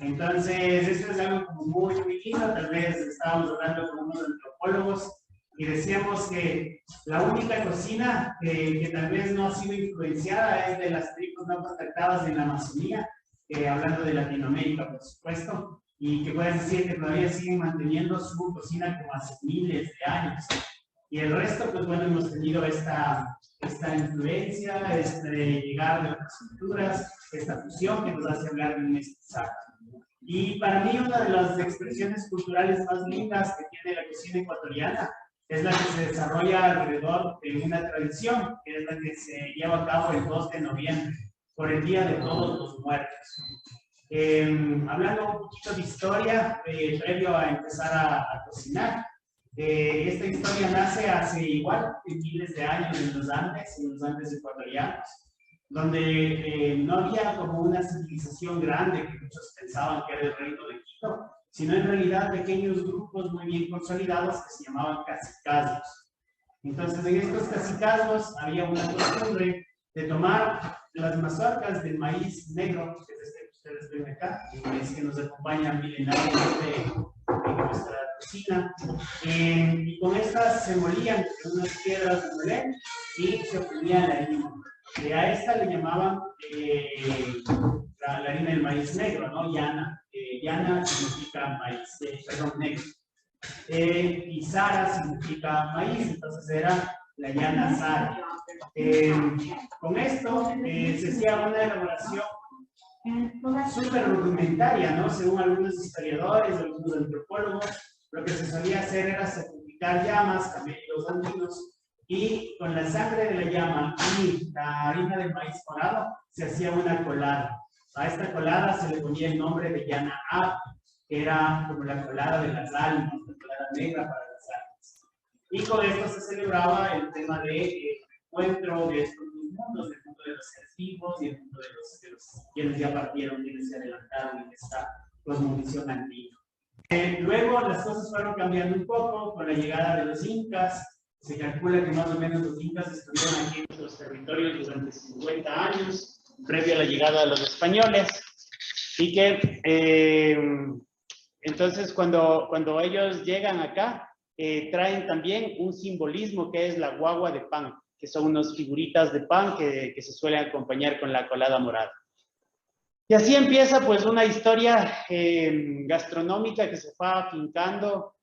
Entonces, esto es algo como muy lindo. Tal vez estábamos hablando con unos antropólogos y decíamos que la única cocina que tal vez no ha sido influenciada es de las tribus no contactadas en la Amazonía, hablando de Latinoamérica, por supuesto, y que puedes decir que todavía siguen manteniendo su cocina como hace miles de años. Y el resto, pues bueno, hemos tenido esta influencia, llegar de otras culturas, esta fusión que nos hace hablar de un mestizaje. Y para mí una de las expresiones culturales más lindas que tiene la cocina ecuatoriana es la que se desarrolla alrededor de una tradición, que es la que se lleva a cabo el 2 de noviembre, por el Día de Todos los Muertos. Hablando un poquito de historia, previo a empezar a cocinar, esta historia nace hace igual miles de años en los Andes ecuatorianos, donde no había como una civilización grande que muchos pensaban que era el reino de Quito, sino en realidad pequeños grupos muy bien consolidados que se llamaban cacicazgos. Entonces, en estos cacicazgos había una costumbre de tomar las mazorcas del maíz negro, que es este que ustedes ven acá, el maíz que nos acompaña milenariamente en nuestra cocina, y con estas se molían en unas piedras de moler y se obtenía la harina. A esta le llamaban la harina del maíz negro, ¿no? Llana. Llana significa maíz, perdón, negro. Y Sara significa maíz, entonces era la llana Sara. Con esto se hacía una elaboración súper rudimentaria, ¿no? Según algunos historiadores, algunos antropólogos, lo que se solía hacer era sacrificar llamas, camellos andinos, y con la sangre de la llama y la harina del maíz morado se hacía una colada. A esta colada se le ponía el nombre de llana A, que era como la colada de las almas, la colada negra para las almas. Y con esto se celebraba el tema de encuentro de estos dos mundos, el mundo de los seres vivos y el mundo de los quienes ya partieron, quienes se adelantaron en esta cosmovisión antigua. Luego las cosas fueron cambiando un poco con la llegada de los incas. Se calcula que más o menos los incas estuvieron aquí en nuestros territorios durante 50 años, previo a la llegada de los españoles, y que entonces cuando ellos llegan acá, traen también un simbolismo que es la guagua de pan, que son unas figuritas de pan que se suelen acompañar con la colada morada. Y así empieza pues una historia gastronómica que se fue afincando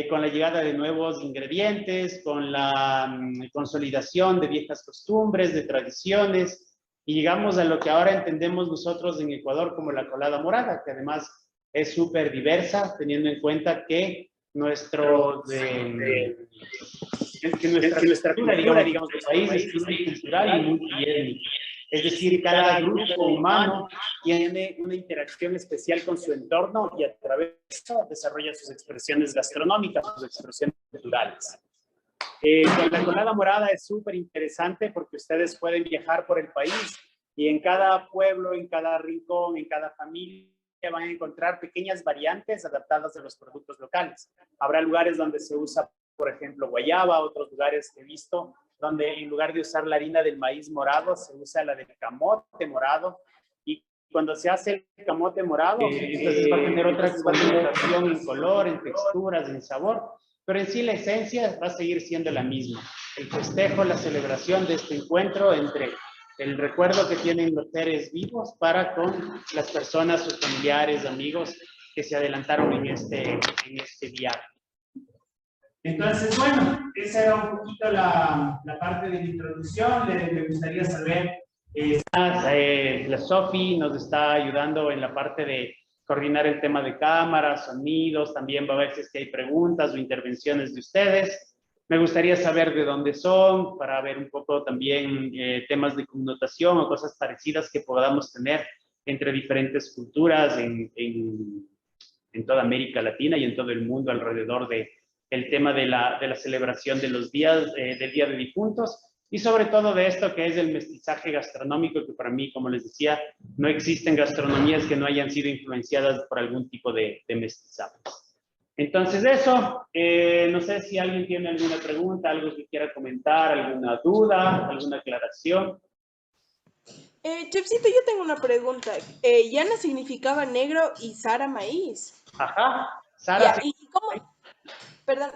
con la llegada de nuevos ingredientes, con la consolidación de viejas costumbres, de tradiciones, y llegamos a lo que ahora entendemos nosotros en Ecuador como la colada morada, que además es súper diversa, teniendo en cuenta que nuestra cultura, digamos, el país es multicultural y multiétnico. Es decir, cada grupo humano tiene una interacción especial con su entorno y a través de eso desarrolla sus expresiones gastronómicas, sus expresiones culturales. Con la colada morada es súper interesante porque ustedes pueden viajar por el país y en cada pueblo, en cada rincón, en cada familia van a encontrar pequeñas variantes adaptadas a los productos locales. Habrá lugares donde se usa, por ejemplo, guayaba, otros lugares que he visto donde en lugar de usar la harina del maíz morado, se usa la del camote morado. Y cuando se hace el camote morado, entonces va a tener otra experimentación en color, en texturas, en sabor. Pero en sí la esencia va a seguir siendo la misma. El festejo, la celebración de este encuentro entre el recuerdo que tienen los seres vivos para con las personas, sus familiares, amigos que se adelantaron en este viaje. Entonces, bueno, esa era un poquito la parte de la introducción. Me gustaría saber, la Sofi nos está ayudando en la parte de coordinar el tema de cámaras, sonidos, también va a ver si es que hay preguntas o intervenciones de ustedes. Me gustaría saber de dónde son, para ver un poco también temas de connotación o cosas parecidas que podamos tener entre diferentes culturas en toda América Latina y en todo el mundo alrededor el tema de la celebración de los días, del Día de Difuntos, y sobre todo de esto que es el mestizaje gastronómico, que para mí, como les decía, no existen gastronomías que no hayan sido influenciadas por algún tipo de mestizaje. Entonces eso, no sé si alguien tiene alguna pregunta, algo que quiera comentar, alguna duda, alguna aclaración. Chefcito, yo tengo una pregunta. Yana significaba negro y Sara maíz. Ajá. Sara, Ya, sí. ¿y cómo, perdón,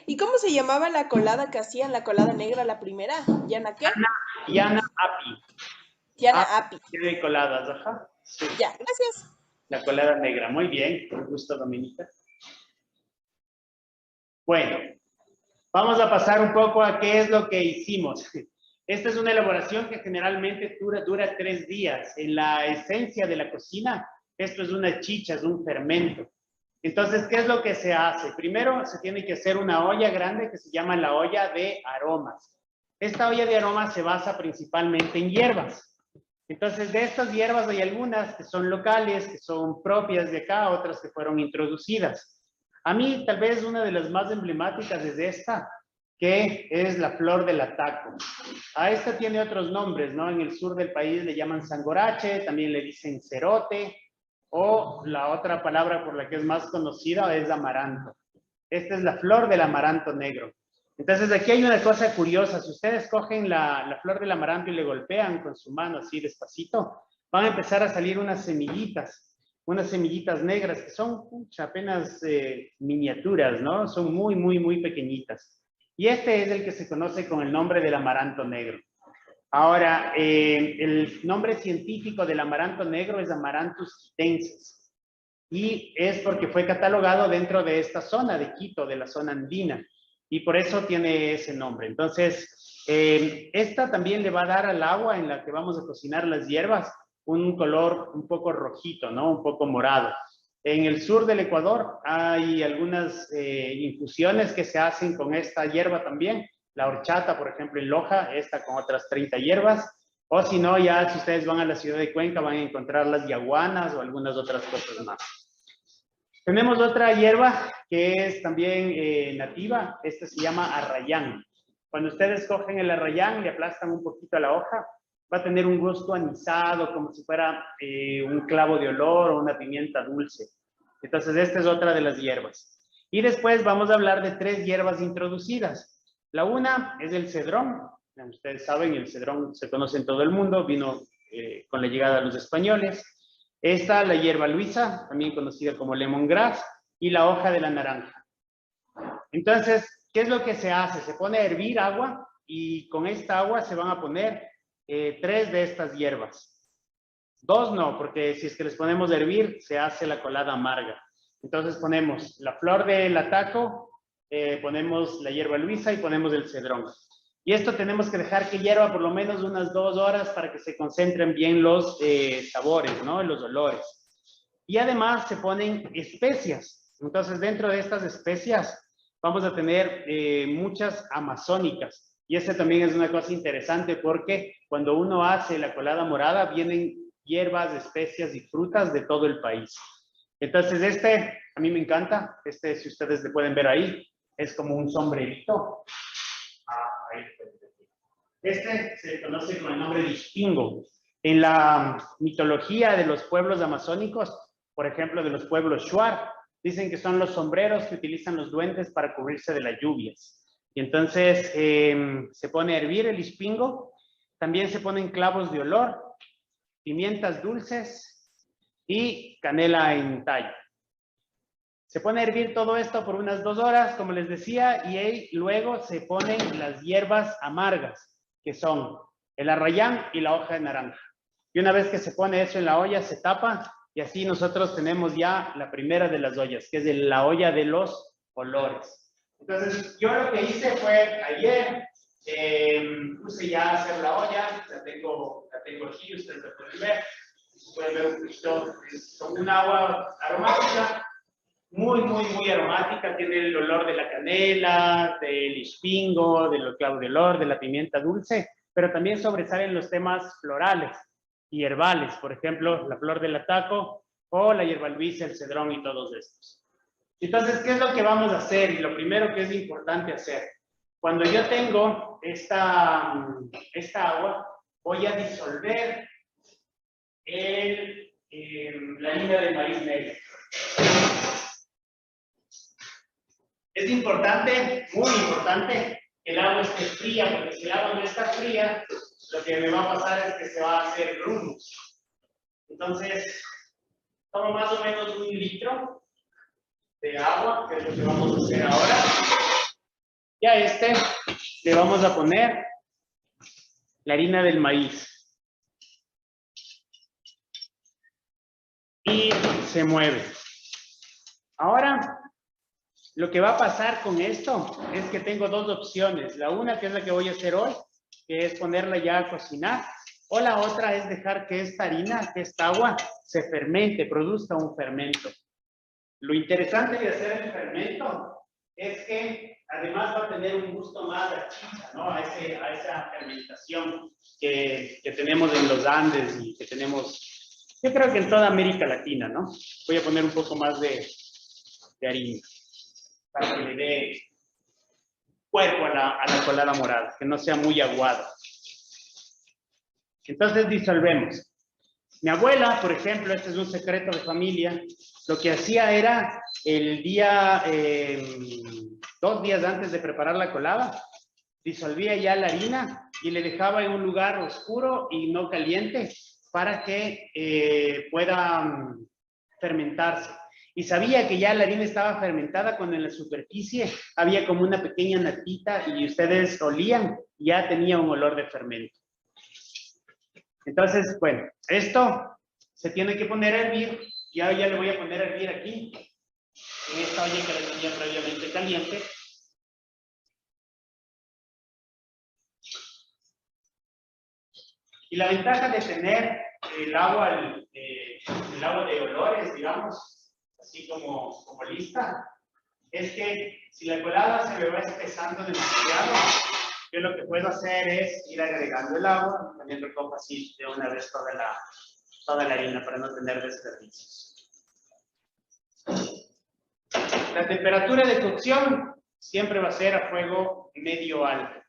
¿y cómo se llamaba la colada que hacían, la colada negra, la primera? ¿Yana qué? Yana Api. Yana Api Api. de coladas, ajá. Sí. Ya, gracias. La colada negra. Muy bien. Con gusto, Dominica. Bueno, vamos a pasar un poco a qué es lo que hicimos. Esta es una elaboración que generalmente dura 3 días. En la esencia de la cocina, esto es una chicha, es un fermento. Entonces, ¿qué es lo que se hace? Primero, se tiene que hacer una olla grande que se llama la olla de aromas. Esta olla de aromas se basa principalmente en hierbas. Entonces, de estas hierbas hay algunas que son locales, que son propias de acá, otras que fueron introducidas. A mí, tal vez una de las más emblemáticas es esta, que es la flor del ataco. A esta tiene otros nombres, ¿no? En el sur del país le llaman sangorache, también le dicen cerote, o la otra palabra por la que es más conocida es amaranto. Esta es la flor del amaranto negro. Entonces aquí hay una cosa curiosa, si ustedes cogen la flor del amaranto y le golpean con su mano así despacito, van a empezar a salir unas semillitas negras que son apenas miniaturas, ¿no? Son muy, muy, muy pequeñitas. Y este es el que se conoce con el nombre del amaranto negro. Ahora, el nombre científico del amaranto negro es Amaranthus quitensis. Y es porque fue catalogado dentro de esta zona de Quito, de la zona andina. Y por eso tiene ese nombre. Entonces, esta también le va a dar al agua en la que vamos a cocinar las hierbas un color un poco rojito, ¿no? Un poco morado. En el sur del Ecuador hay algunas infusiones que se hacen con esta hierba también. La horchata, por ejemplo, en Loja, esta con otras 30 hierbas. O si no, ya si ustedes van a la ciudad de Cuenca van a encontrar las yaguanas o algunas otras cosas más. Tenemos otra hierba que es también nativa. Esta se llama arrayán. Cuando ustedes cogen el arrayán, le aplastan un poquito a la hoja, va a tener un gusto anisado, como si fuera un clavo de olor o una pimienta dulce. Entonces, esta es otra de las hierbas. Y después vamos a hablar de 3 hierbas introducidas. La una es el cedrón. Ustedes saben, el cedrón se conoce en todo el mundo, vino con la llegada de los españoles. Esta, la hierba luisa, también conocida como lemongrass, y la hoja de la naranja. Entonces, ¿qué es lo que se hace? Se pone a hervir agua y con esta agua se van a poner 3 de estas hierbas. 2 no, porque si es que les ponemos a hervir, se hace la colada amarga. Entonces ponemos la flor del ataco, ponemos la hierba luisa y ponemos el cedrón. Y esto tenemos que dejar que hierva por lo menos unas 2 horas para que se concentren bien los sabores, ¿no? Los olores. Y además se ponen especias. Entonces dentro de estas especias vamos a tener muchas amazónicas. Y ese también es una cosa interesante porque cuando uno hace la colada morada vienen hierbas, especias y frutas de todo el país. Entonces este a mí me encanta. Este, si ustedes le pueden ver ahí, es como un sombrerito. Este se conoce con el nombre de Ixtingo. En la mitología de los pueblos amazónicos, por ejemplo, de los pueblos Shuar, dicen que son los sombreros que utilizan los duendes para cubrirse de las lluvias. Y entonces se pone a hervir el Ixtingo, también se ponen clavos de olor, pimientas dulces y canela en tallo. Se pone a hervir todo esto por unas 2 horas, como les decía, y ahí luego se ponen las hierbas amargas, que son el arrayán y la hoja de naranja. Y una vez que se pone eso en la olla, se tapa, y así nosotros tenemos ya la primera de las ollas, que es la olla de los olores. Entonces, yo lo que hice fue ayer, puse ya a hacer la olla, la tengo aquí, ustedes la pueden ver. Pueden ver un poquito, es como un agua aromática, muy, muy, muy aromática, tiene el olor de la canela, del ispingo, del clavo de olor, de la pimienta dulce, pero también sobresalen los temas florales y herbales, por ejemplo, la flor del ataco o la hierba luisa, el cedrón y todos estos. Entonces, ¿qué es lo que vamos a hacer? Y lo primero que es importante hacer, cuando yo tengo esta agua, voy a disolver la harina de maíz negro. Es importante, muy importante, que el agua esté fría, porque si el agua no está fría, lo que me va a pasar es que se va a hacer grumos. Entonces, tomo más o menos 1 litro de agua, que es lo que vamos a hacer ahora. Y a este le vamos a poner la harina del maíz. Y se mueve. Ahora, lo que va a pasar con esto es que tengo dos opciones. La una, que es la que voy a hacer hoy, que es ponerla ya a cocinar. O la otra es dejar que esta harina, que esta agua, se fermente, produzca un fermento. Lo interesante de hacer el fermento es que además va a tener un gusto más a chicha, ¿no? A esa fermentación que tenemos en los Andes y que tenemos, yo creo que en toda América Latina, ¿no? Voy a poner un poco más de harina para que le dé cuerpo a la colada morada, que no sea muy aguada. Entonces disolvemos. Mi abuela, por ejemplo, este es un secreto de familia, lo que hacía era el día, 2 días antes de preparar la colada, disolvía ya la harina y le dejaba en un lugar oscuro y no caliente para que pueda fermentarse. Y sabía que ya la harina estaba fermentada cuando en la superficie había como una pequeña natita y ustedes olían, ya tenía un olor de fermento. Entonces, bueno, esto se tiene que poner a hervir. Ya le voy a poner a hervir aquí, en esta olla que la tenía previamente caliente. Y la ventaja de tener el agua de olores, digamos, así como lista, es que si la colada se me va espesando demasiado, yo lo que puedo hacer es ir agregando el agua, también recojo así de una vez toda la harina para no tener desperdicios. La temperatura de cocción siempre va a ser a fuego medio alto,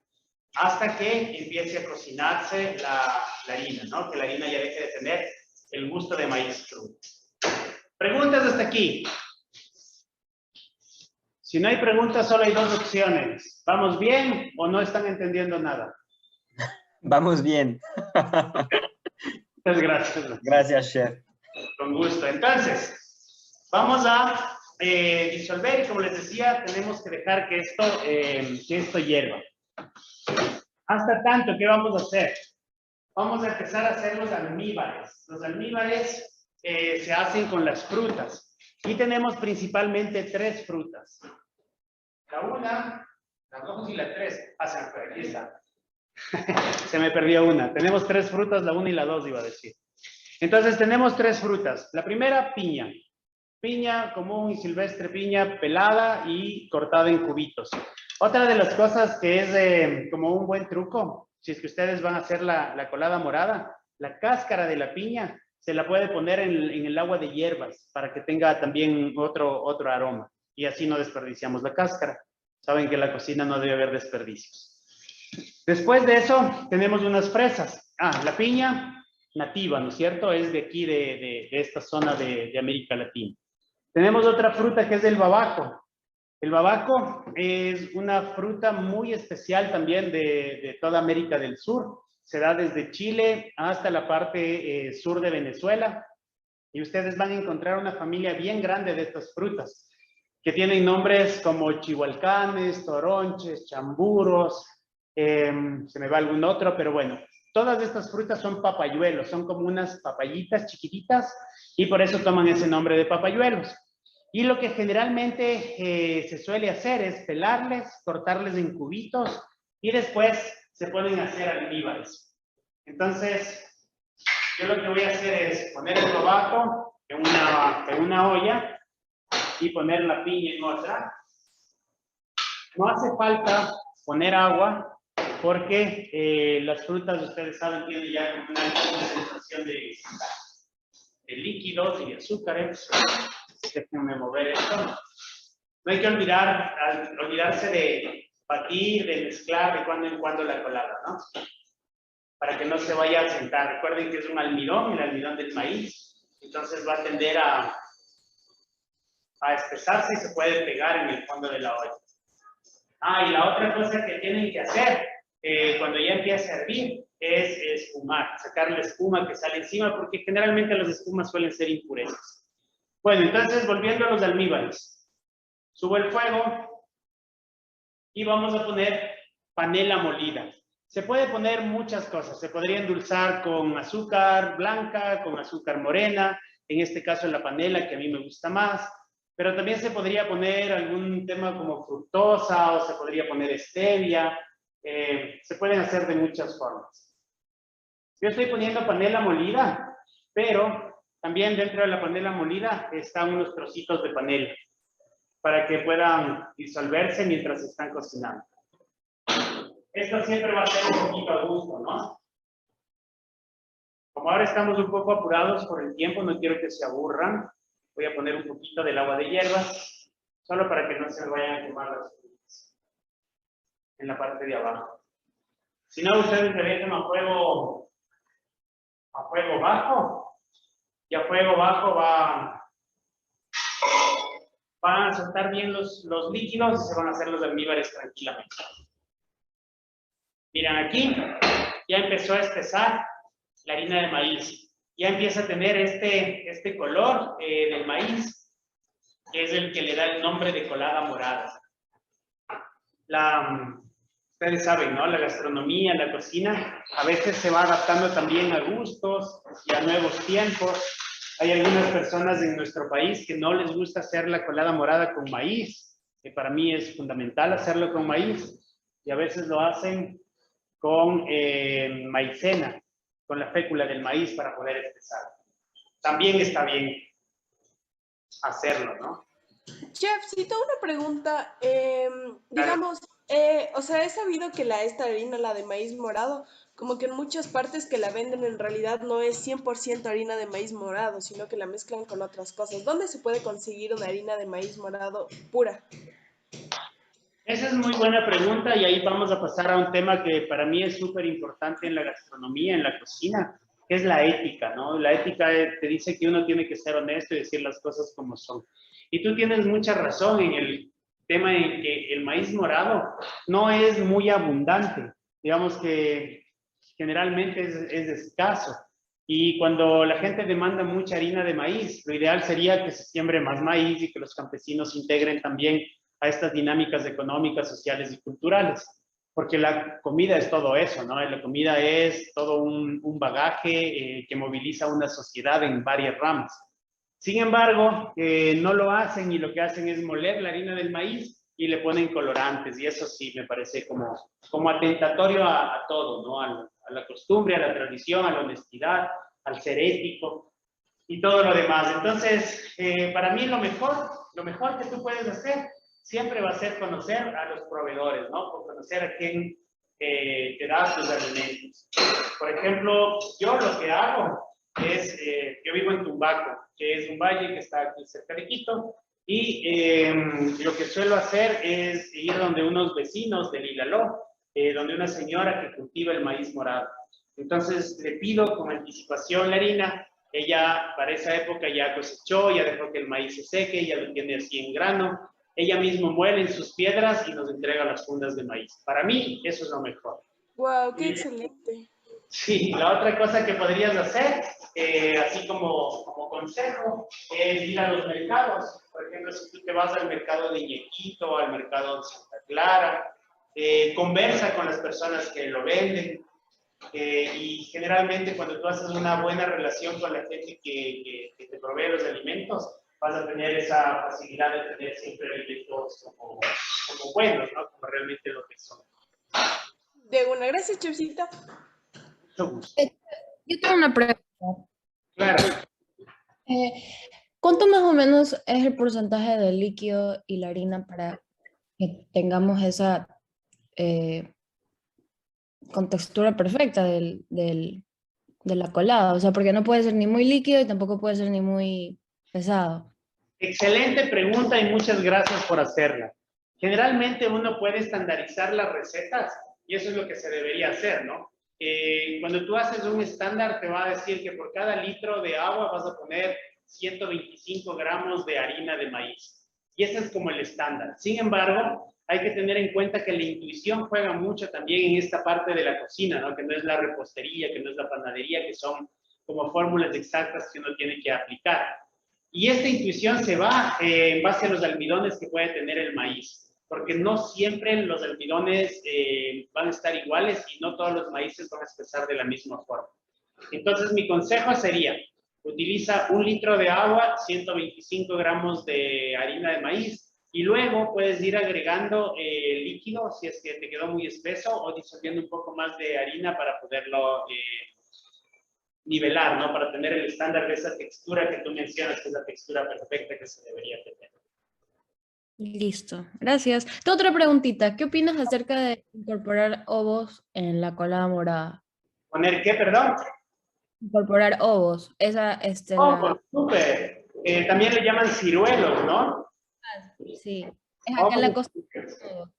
hasta que empiece a cocinarse la harina, ¿no? Que la harina ya deje de tener el gusto de maíz crudo. ¿Preguntas hasta aquí? Si no hay preguntas, solo hay 2 opciones. ¿Vamos bien o no están entendiendo nada? Vamos bien. Muchas gracias. Gracias, chef. Con gusto. Entonces, vamos a disolver y como les decía, tenemos que dejar que esto hierva. Hasta tanto, ¿qué vamos a hacer? Vamos a empezar a hacer los almíbares. Los almíbares se hacen con las frutas. Y tenemos principalmente 3 frutas. La una, la 2 y la 3. Aquí está. Se me perdió una. Tenemos 3 frutas, la 1 y la 2 iba a decir. Entonces tenemos 3 frutas. La primera, piña. Piña común y silvestre, piña pelada y cortada en cubitos. Otra de las cosas que es como un buen truco, si es que ustedes van a hacer la colada morada, la cáscara de la piña se la puede poner en el agua de hierbas para que tenga también otro aroma. Y así no desperdiciamos la cáscara. Saben que en la cocina no debe haber desperdicios. Después de eso, tenemos unas fresas. La piña nativa, ¿no es cierto? Es de aquí, de esta zona de América Latina. Tenemos otra fruta que es el babaco. El babaco es una fruta muy especial también de toda América del Sur. Se da desde Chile hasta la parte sur de Venezuela. Y ustedes van a encontrar una familia bien grande de estas frutas, que tienen nombres como chihualcanes, toronches, chamburos, se me va algún otro, pero bueno, todas estas frutas son papayuelos, son como unas papayitas chiquititas y por eso toman ese nombre de papayuelos. Y lo que generalmente se suele hacer es pelarles, cortarles en cubitos y después se ponen a hacer almíbares. Entonces, yo lo que voy a hacer es poner el babaco en una olla y poner la piña en otra. No hace falta poner agua porque las frutas, ustedes saben, tienen ya una concentración de líquidos y azúcares. Déjenme mover esto. No hay que olvidarse de batir, de mezclar de cuando en cuando la colada, ¿no? Para que no se vaya a sentar. Recuerden que es un almidón, el almidón del maíz. Entonces va a tender a espesarse y se puede pegar en el fondo de la olla. Y la otra cosa que tienen que hacer cuando ya empiece a hervir es espumar, sacar la espuma que sale encima, porque generalmente las espumas suelen ser impurezas. Bueno, entonces volviendo a los almíbares, subo el fuego y vamos a poner panela molida. Se puede poner muchas cosas, se podría endulzar con azúcar blanca, con azúcar morena, en este caso la panela que a mí me gusta más, pero también se podría poner algún tema como fructosa o se podría poner stevia, se pueden hacer de muchas formas. Yo estoy poniendo panela molida, pero también dentro de la panela molida están unos trocitos de panela para que puedan disolverse mientras están cocinando. Esto siempre va a ser un poquito a gusto, ¿no? Como ahora estamos un poco apurados por el tiempo, no quiero que se aburran. Voy a poner un poquito del agua de hierbas, solo para que no se me vayan a quemar las frutas en la parte de abajo. Si no, ustedes se dejan a fuego bajo, y a fuego bajo van a soltar bien los líquidos y se van a hacer los almíbares tranquilamente. Miren aquí, ya empezó a espesar la harina de maíz. Ya empieza a tener este color del maíz, que es el que le da el nombre de colada morada. Ustedes saben, ¿no? La gastronomía, la cocina, a veces se va adaptando también a gustos y a nuevos tiempos. Hay algunas personas en nuestro país que no les gusta hacer la colada morada con maíz, que para mí es fundamental hacerlo con maíz, y a veces lo hacen con maicena, con la fécula del maíz para poder espesar. También está bien hacerlo, ¿no? Chef, si tengo una pregunta, digamos, o sea, he sabido que esta harina, la de maíz morado, como que en muchas partes que la venden en realidad no es 100% harina de maíz morado, sino que la mezclan con otras cosas. ¿Dónde se puede conseguir una harina de maíz morado pura? Esa es muy buena pregunta y ahí vamos a pasar a un tema que para mí es súper importante en la gastronomía, en la cocina, que es la ética, ¿no? La ética te dice que uno tiene que ser honesto y decir las cosas como son. Y tú tienes mucha razón en el tema en que el maíz morado no es muy abundante. Digamos que generalmente es escaso. Y cuando la gente demanda mucha harina de maíz, lo ideal sería que se siembre más maíz y que los campesinos integren también a estas dinámicas económicas, sociales y culturales. Porque la comida es todo eso, ¿no? La comida es todo un bagaje que moviliza a una sociedad en varias ramas. Sin embargo, no lo hacen y lo que hacen es moler la harina del maíz y le ponen colorantes, y eso sí me parece como atentatorio a todo, ¿no? A la costumbre, a la tradición, a la honestidad, al ser ético y todo lo demás. Entonces, para mí lo mejor que tú puedes hacer siempre va a ser conocer a los proveedores, ¿no? Por conocer a quién te da tus alimentos. Por ejemplo, yo lo que hago es, yo vivo en Tumbaco, que es un valle que está aquí cerca de Quito, y lo que suelo hacer es ir donde unos vecinos del Ilaló, donde una señora que cultiva el maíz morado. Entonces le pido con anticipación la harina, ella para esa época ya cosechó, ya dejó que el maíz se seque, ya lo tiene así en grano, ella misma muele en sus piedras y nos entrega las fundas de maíz. Para mí eso es lo mejor. ¡Wow! ¡Qué excelente! Sí, la otra cosa que podrías hacer, así como consejo, es ir a los mercados. Por ejemplo, si tú te vas al mercado de Iñequito, al mercado de Santa Clara, conversa con las personas que lo venden. Y generalmente cuando tú haces una buena relación con la gente que te provee los alimentos, vas a tener esa facilidad de tener siempre alimentos como buenos, ¿no? Como realmente lo que son. De una, gracias, Chefcito. Mucho gusto. Yo tengo una pregunta. Claro. ¿Cuánto más o menos es el porcentaje del líquido y la harina para que tengamos esa contextura perfecta de la colada? O sea, porque no puede ser ni muy líquido y tampoco puede ser ni muy pesado. Excelente pregunta y muchas gracias por hacerla. Generalmente uno puede estandarizar las recetas y eso es lo que se debería hacer, ¿no? Cuando tú haces un estándar te va a decir que por cada litro de agua vas a poner 125 gramos de harina de maíz. Y ese es como el estándar. Sin embargo, hay que tener en cuenta que la intuición juega mucho también en esta parte de la cocina, ¿no? Que no es la repostería, que no es la panadería, que son como fórmulas exactas que uno tiene que aplicar. Y esta intuición se va en base a los almidones que puede tener el maíz, porque no siempre los almidones van a estar iguales y no todos los maíces van a expresar de la misma forma. Entonces, mi consejo sería, utiliza 1 litro de agua, 125 gramos de harina de maíz, y luego puedes ir agregando líquido, si es que te quedó muy espeso, o disolviendo un poco más de harina para poderlo nivelar, ¿no? Para tener el estándar de esa textura que tú mencionas, que es la textura perfecta que se debería tener. Listo, gracias. Tengo otra preguntita. ¿Qué opinas acerca de incorporar ovos en la colada morada? ¿Poner qué, perdón? Incorporar ovos. Esa, Oh, pues, súper. También le llaman ciruelos, ¿no? Sí. Es acá en la pues, costa.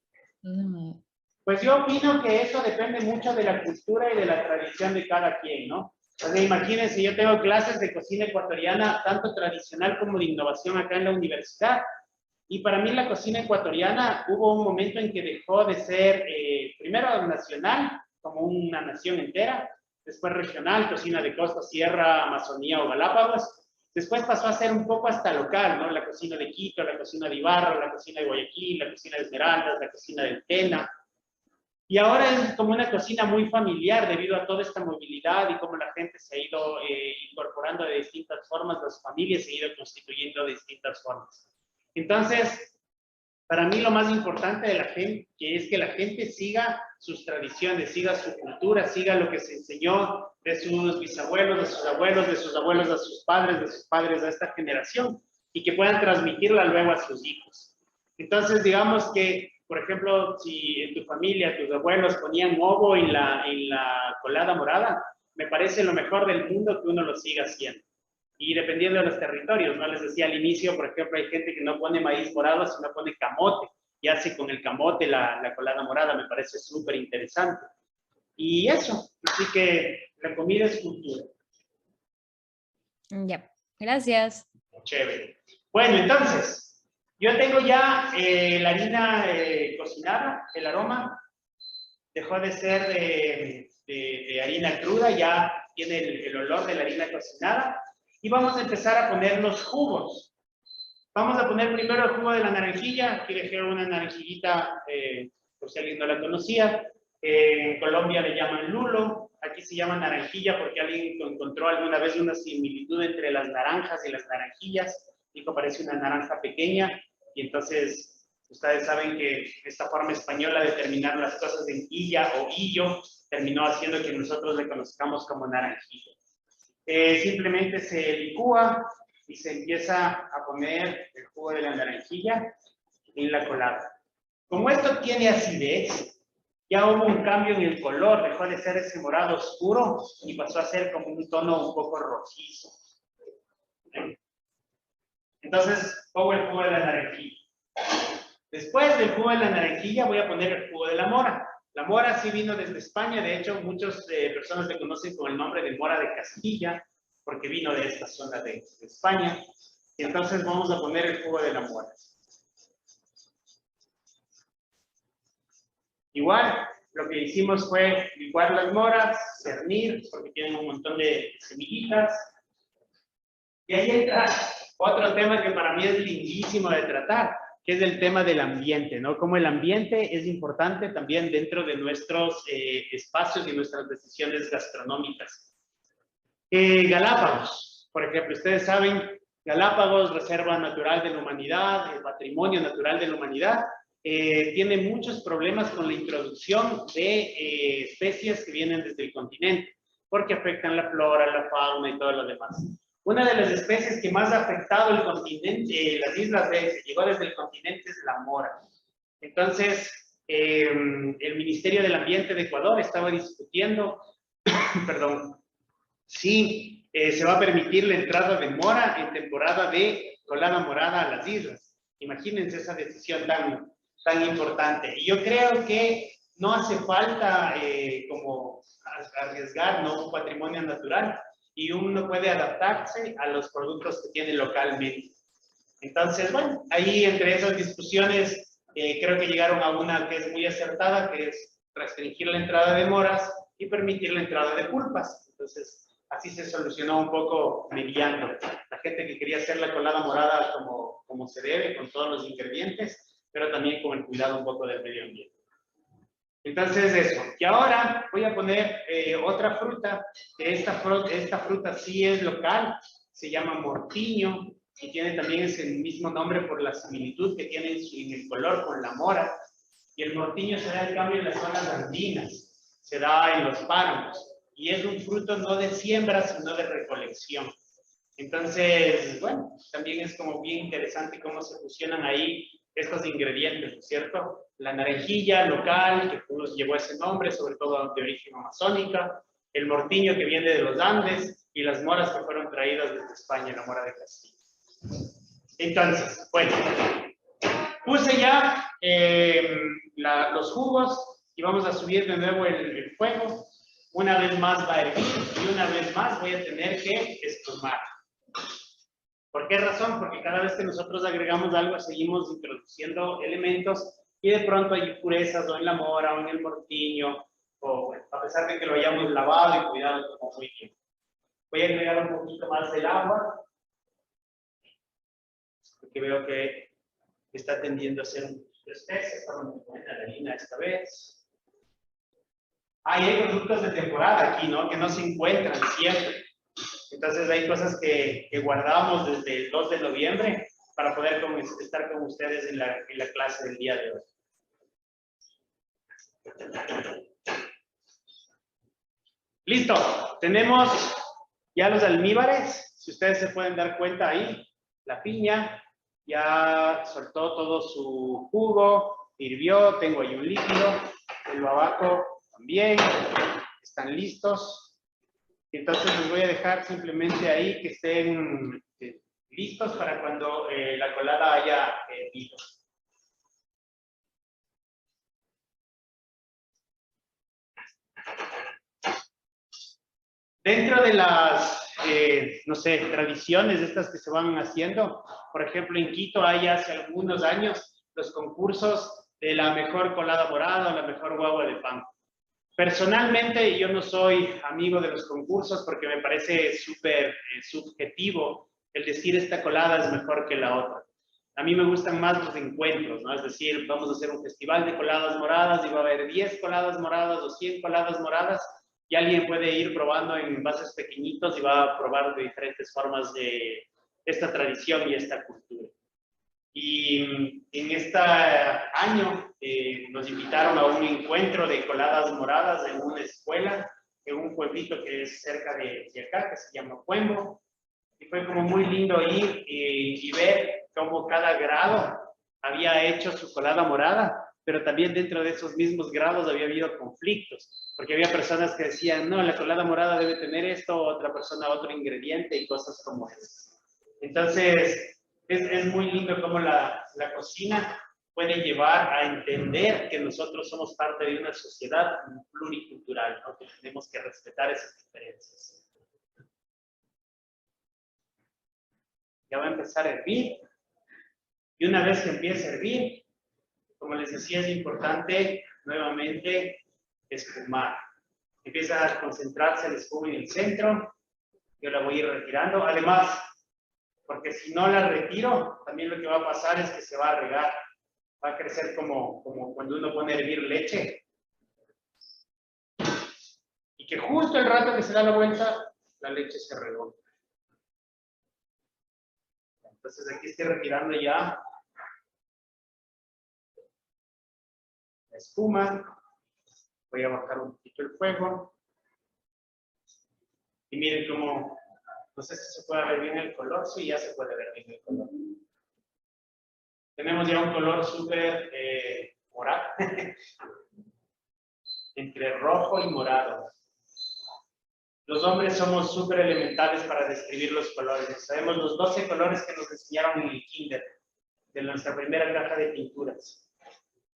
Pues yo opino que eso depende mucho de la cultura y de la tradición de cada quien, ¿no? O sea, imagínense, yo tengo clases de cocina ecuatoriana, tanto tradicional como de innovación acá en la universidad. Y para mí la cocina ecuatoriana hubo un momento en que dejó de ser, primero nacional, como una nación entera, después regional, cocina de costa, sierra, Amazonía o Galápagos. Después pasó a ser un poco hasta local, ¿no? La cocina de Quito, la cocina de Ibarra, la cocina de Guayaquil, la cocina de Esmeraldas, la cocina de Tena. Y ahora es como una cocina muy familiar debido a toda esta movilidad y cómo la gente se ha ido incorporando de distintas formas, las familias se han ido constituyendo de distintas formas. Entonces, para mí lo más importante de la gente es que la gente siga sus tradiciones, siga su cultura, siga lo que se enseñó de sus bisabuelos, de sus abuelos, de sus abuelos a sus padres a esta generación y que puedan transmitirla luego a sus hijos. Entonces, digamos que, por ejemplo, si en tu familia tus abuelos ponían ovo en la colada morada, me parece lo mejor del mundo que uno lo siga haciendo. Y dependiendo de los territorios, ¿no? Les decía al inicio, por ejemplo, hay gente que no pone maíz morado, sino pone camote, y hace con el camote la colada morada, me parece súper interesante. Y eso, así que la comida es cultura. Ya, gracias. Chévere. Bueno, entonces, yo tengo ya la harina cocinada, el aroma dejó de ser de harina cruda, ya tiene el olor de la harina cocinada. Y vamos a empezar a poner los jugos. Vamos a poner primero el jugo de la naranjilla. Aquí dejé una naranjillita, por si alguien no la conocía. En Colombia le llaman lulo. Aquí se llama naranjilla porque alguien encontró alguna vez una similitud entre las naranjas y las naranjillas. Dijo, parece una naranja pequeña. Y entonces, ustedes saben que esta forma española de terminar las cosas en illa o illo terminó haciendo que nosotros le conozcamos como naranjilla. Simplemente se licúa y se empieza a poner el jugo de la naranjilla en la colada. Como esto tiene acidez, ya hubo un cambio en el color, dejó de ser ese morado oscuro y pasó a ser como un tono un poco rojizo. Entonces pongo el jugo de la naranjilla. Después del jugo de la naranjilla voy a poner el jugo de la mora. La mora sí vino desde España, de hecho muchas personas le conocen con el nombre de mora de Castilla, porque vino de esta zona de España. Y entonces vamos a poner el jugo de la mora. Igual, lo que hicimos fue licuar las moras, cernir, porque tienen un montón de semillitas. Y ahí entra otro tema que para mí es lindísimo de tratar, que es el tema del ambiente, ¿no? Como el ambiente es importante también dentro de nuestros espacios y nuestras decisiones gastronómicas. Galápagos, por ejemplo, ustedes saben, Galápagos, Reserva Natural de la Humanidad, el Patrimonio Natural de la Humanidad, tiene muchos problemas con la introducción de especies que vienen desde el continente, porque afectan la flora, la fauna y todo lo demás. Una de las especies que más ha afectado el continente, las islas que llegó desde el continente, es la mora. Entonces, el Ministerio del Ambiente de Ecuador estaba discutiendo, perdón, si se va a permitir la entrada de mora en temporada de colada morada a las islas. Imagínense esa decisión tan importante. Y yo creo que no hace falta como arriesgar, ¿no?, un patrimonio natural, y uno puede adaptarse a los productos que tiene localmente. Entonces, bueno, ahí entre esas discusiones creo que llegaron a una que es muy acertada, que es restringir la entrada de moras y permitir la entrada de pulpas. Entonces, así se solucionó un poco mediando. La gente que quería hacer la colada morada como se debe, con todos los ingredientes, pero también con el cuidado un poco del medio ambiente. Entonces, eso. Y ahora voy a poner otra fruta, que esta fruta sí es local, se llama mortiño, y tiene también ese mismo nombre por la similitud que tiene en el color con la mora. Y el mortiño se da en cambio en las zonas andinas, se da en los páramos. Y es un fruto no de siembra, sino de recolección. Entonces, bueno, también es como bien interesante cómo se fusionan ahí estos ingredientes, ¿no es cierto? La naranjilla local, que nos llevó ese nombre, sobre todo de origen amazónica, el mortiño que viene de los Andes, y las moras que fueron traídas desde España, la mora de Castilla. Entonces, bueno, puse ya los jugos y vamos a subir de nuevo el fuego. Una vez más va a hervir y una vez más voy a tener que espumar. ¿Por qué razón? Porque cada vez que nosotros agregamos algo seguimos introduciendo elementos y de pronto hay impurezas o en la mora o en el mortiño, o bueno, a pesar de que lo hayamos lavado y cuidado como muy bien. Voy a agregar un poquito más del agua, porque veo que está tendiendo a ser un poquito espesa. Está muy buena la harina esta vez. Hay productos de temporada aquí, ¿no? Que no se encuentran siempre. Entonces hay cosas que guardamos desde el 2 de noviembre para poder estar con ustedes en la clase del día de hoy. Listo, tenemos ya los almíbares. Si ustedes se pueden dar cuenta ahí, la piña ya soltó todo su jugo, hirvió, tengo ahí un líquido, el babaco también, están listos. Entonces les voy a dejar simplemente ahí que estén listos para cuando la colada haya hervido. Dentro de las, no sé, tradiciones estas que se van haciendo, por ejemplo, en Quito hay hace algunos años los concursos de la mejor colada morada o la mejor guagua de pan. Personalmente, yo no soy amigo de los concursos porque me parece súper subjetivo el decir esta colada es mejor que la otra. A mí me gustan más los encuentros, ¿no? Es decir, vamos a hacer un festival de coladas moradas y va a haber 10 coladas moradas o 100 coladas moradas y alguien puede ir probando en envases pequeñitos y va a probar de diferentes formas de esta tradición y esta cultura. Y en este año nos invitaron a un encuentro de coladas moradas en una escuela, en un pueblito que es cerca de acá, que se llama Cuembo. Y fue como muy lindo ir y ver cómo cada grado había hecho su colada morada, pero también dentro de esos mismos grados había habido conflictos, porque había personas que decían, no, la colada morada debe tener esto, otra persona otro ingrediente y cosas como esas. Entonces, es muy lindo cómo la cocina puede llevar a entender que nosotros somos parte de una sociedad pluricultural, ¿no? Que tenemos que respetar esas diferencias. Ya va a empezar a hervir. Y una vez que empiece a hervir, como les decía, es importante nuevamente espumar. Empieza a concentrarse el espuma en el centro. Yo la voy a ir retirando. Además, porque si no la retiro, también lo que va a pasar es que se va a regar. Va a crecer como cuando uno pone a hervir leche. Y que justo el rato que se da la vuelta, la leche se regó. Entonces aquí estoy retirando ya la espuma. Voy a bajar un poquito el fuego. Y miren cómo, no sé si se puede ver bien el color. Sí, ya se puede ver bien el color. Tenemos ya un color súper morado. Entre rojo y morado. Los hombres somos súper elementales para describir los colores. Sabemos los 12 colores que nos enseñaron en el kinder, de nuestra primera caja de pinturas.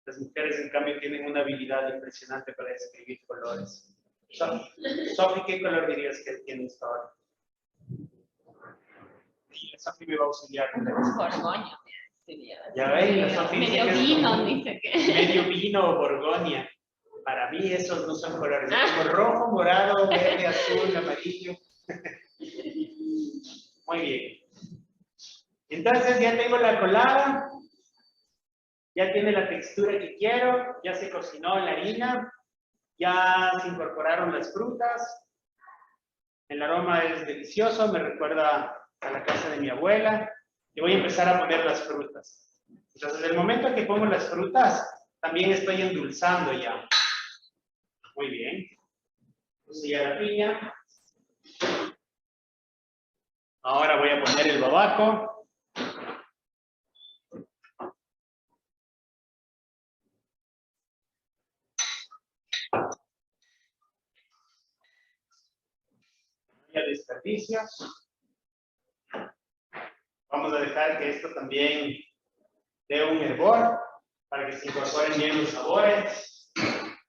Las mujeres, en cambio, tienen una habilidad impresionante para describir colores. Sofi, ¿qué color dirías que tiene esta hora? Sofi me va a auxiliar. Borgoño. Ya ven, la Sofi dice Medio que es vino, como dice que. medio vino o Borgoña. Para mí esos no son colores, es como rojo, morado, verde, azul, amarillo. Muy bien. Entonces ya tengo la colada, ya tiene la textura que quiero, ya se cocinó la harina, ya se incorporaron las frutas. El aroma es delicioso, me recuerda a la casa de mi abuela. Y voy a empezar a poner las frutas. Entonces, el momento en que pongo las frutas, también estoy endulzando ya. Muy bien. Puse ya la piña. Ahora voy a poner el babaco. No hay desperdicios. Vamos a dejar que esto también dé un hervor para que se incorporen bien los sabores.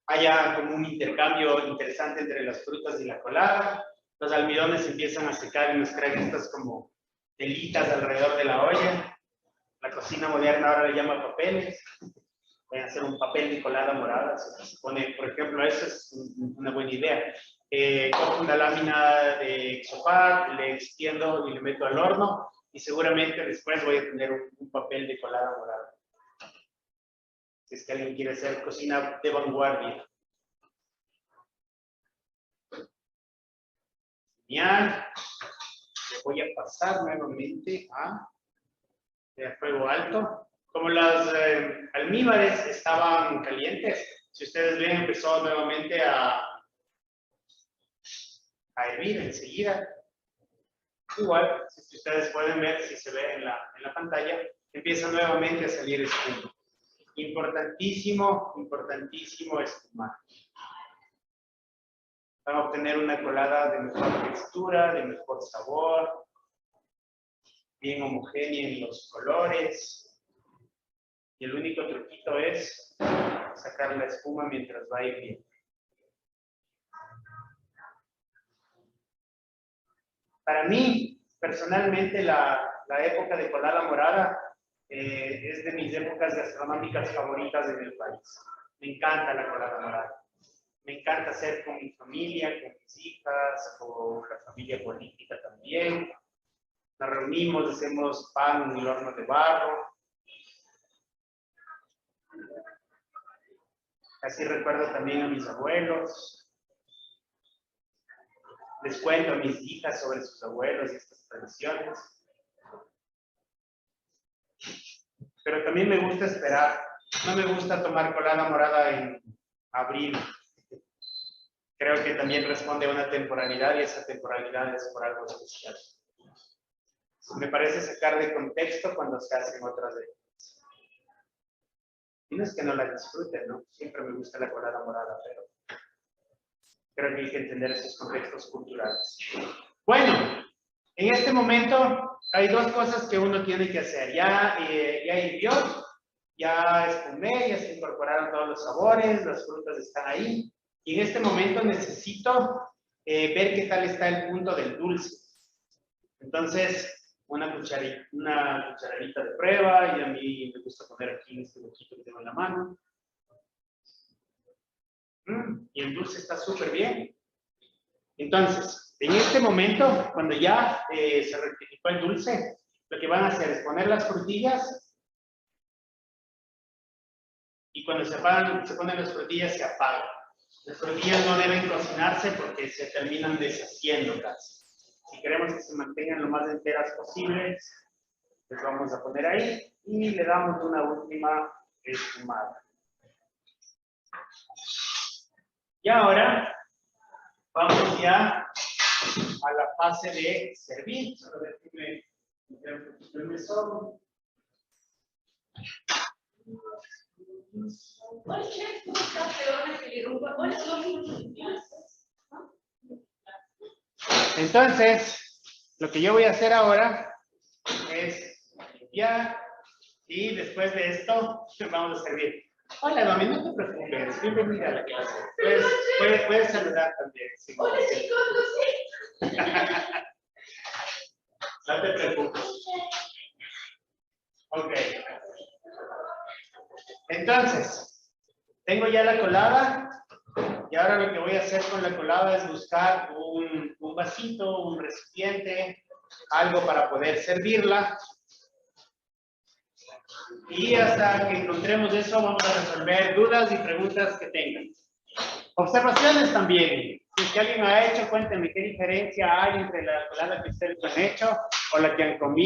Haya como un intercambio interesante entre las frutas y la colada. Los almidones empiezan a secar y nos crean estas como telitas alrededor de la olla. La cocina moderna ahora le llama papeles. Voy a hacer un papel de colada morada. Se pone, por ejemplo, eso es una buena idea. Cojo una lámina de Exopac, le extiendo y le meto al horno y seguramente después voy a tener un papel de colada morada. Si es que alguien quiere hacer cocina de vanguardia. Genial. Le voy a pasar nuevamente a fuego alto. Como las almíbares estaban calientes, si ustedes ven, empezó nuevamente a hervir enseguida. Igual, si ustedes pueden ver, si se ve en la pantalla, empieza nuevamente a salir espuma. Importantísimo, importantísimo espumar. Van a obtener una colada de mejor textura, de mejor sabor, bien homogénea en los colores. Y el único truquito es sacar la espuma mientras va hirviendo. Para mí, personalmente, la época de colada morada es de mis épocas gastronómicas favoritas en el país. Me encanta la colada morada. Me encanta hacer con mi familia, con mis hijas, con la familia política también. Nos reunimos, hacemos pan en el horno de barro. Así recuerdo también a mis abuelos. Les cuento a mis hijas sobre sus abuelos y estas tradiciones. Pero también me gusta esperar. No me gusta tomar colada morada en abril. Creo que también responde a una temporalidad y esa temporalidad es por algo especial. Me parece sacar de contexto cuando se hacen otras épocas. Y no es que no la disfruten, ¿no? Siempre me gusta la colada morada, pero creo que hay que entender esos contextos culturales. Bueno, en este momento hay dos cosas que uno tiene que hacer. Ya hirvió, ya espumé, ya se incorporaron todos los sabores, las frutas están ahí. Y en este momento necesito ver qué tal está el punto del dulce. Entonces, una cucharadita de prueba, y a mí me gusta poner aquí en este boquito que tengo en la mano. Y el dulce está súper bien. Entonces, en este momento, cuando ya se rectificó el dulce, lo que van a hacer es poner las frutillas y cuando se ponen las frutillas se apagan. Las frutillas no deben cocinarse porque se terminan deshaciendo casi. Si queremos que se mantengan lo más enteras posibles, les vamos a poner ahí y le damos una última espumada. Y ahora vamos ya a la fase de servir. Solo déjenme meter un poquito el mesón. Entonces, lo que yo voy a hacer ahora es limpiar y después de esto vamos a servir. Hola, Domi, no te preocupes, bienvenida a la clase. Puedes saludar también. Sí. Hola, chicos, no sé. No te preocupes. Ok. Entonces, tengo ya la colada. Y ahora lo que voy a hacer con la colada es buscar un vasito, un recipiente, algo para poder servirla. Y hasta que encontremos eso, vamos a resolver dudas y preguntas que tengan. Observaciones también. Si es que alguien ha hecho, cuéntenme qué diferencia hay entre la colada que ustedes han hecho o la que han comido.